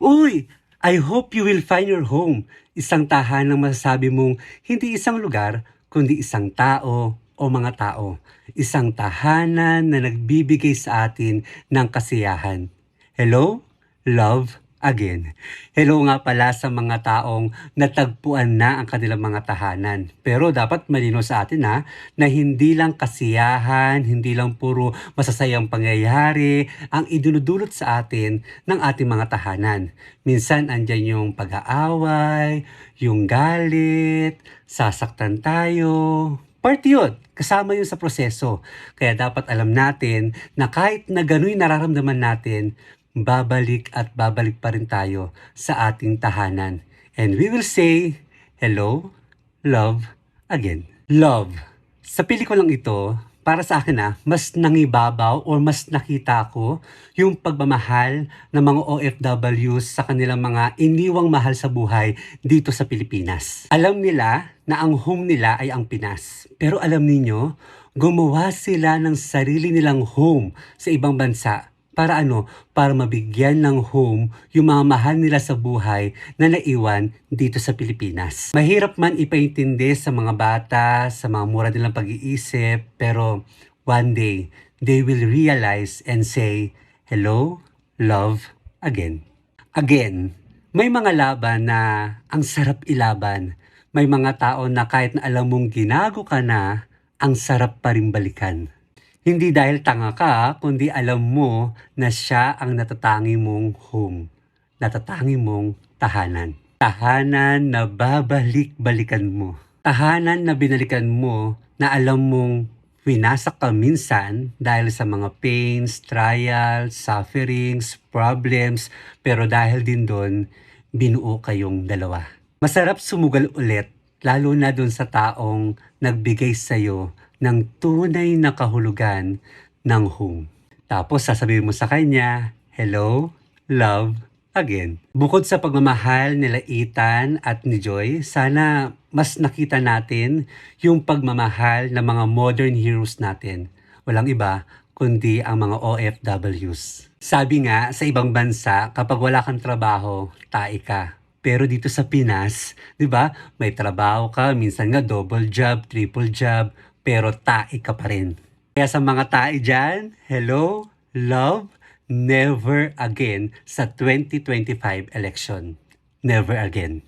Uy! I hope you will find your home. Isang tahanang masasabi mong hindi isang lugar, kundi isang tao o mga tao. Isang tahanan na nagbibigay sa atin ng kasiyahan. Hello? Love again. Hello nga pala sa mga taong natagpuan na ang kanilang mga tahanan. Pero dapat malino sa atin na hindi lang kasiyahan, hindi lang puro masasayang pangyayari ang idinudulot sa atin ng ating mga tahanan. Minsan andyan yung pag-aaway, yung galit, sasaktan tayo. Part yun, kasama yun sa proseso. Kaya dapat alam natin na kahit na gano'y nararamdaman natin, babalik at babalik pa rin tayo sa ating tahanan. And we will say, hello, love, again. Love. Sa pelikulang ito, para sa akin mas nangibabaw or mas nakita ko yung pagmamahal ng mga OFWs sa kanilang mga iniwang mahal sa buhay dito sa Pilipinas. Alam nila na ang home nila ay ang Pinas. Pero alam niyo, gumawa sila ng sarili nilang home sa ibang bansa. Para ano? Para mabigyan ng home yung mga mahal nila sa buhay na naiwan dito sa Pilipinas. Mahirap man ipaintindi sa mga bata, sa mga mura nilang pag-iisip, pero one day, they will realize and say, hello, love, again. Again, may mga laban na ang sarap ilaban. May mga tao na kahit na alam mong ginago ka na, ang sarap pa rin balikan. Hindi dahil tanga ka, kundi alam mo na siya ang natatangi mong home. Natatangi mong tahanan. Tahanan na babalik-balikan mo. Tahanan na binalikan mo na alam mong winasak ka minsan dahil sa mga pains, trials, sufferings, problems, pero dahil din doon, binuo kayong dalawa. Masarap sumugal ulit, lalo na doon sa taong nagbigay sa'yo ng tunay na kahulugan ng home. Tapos sasabihin mo sa kanya, hello, love, again. Bukod sa pagmamahal nila Ethan at ni Joy, sana mas nakita natin yung pagmamahal ng mga modern heroes natin. Walang iba kundi ang mga OFWs. Sabi nga, sa ibang bansa, kapag wala kang trabaho, tae ka. Pero dito sa Pinas, 'di ba? May trabaho ka, minsan nga double job, triple job, pero tae ka pa rin. Kaya sa mga tae dyan, hello, love, never again sa 2025 election. Never again.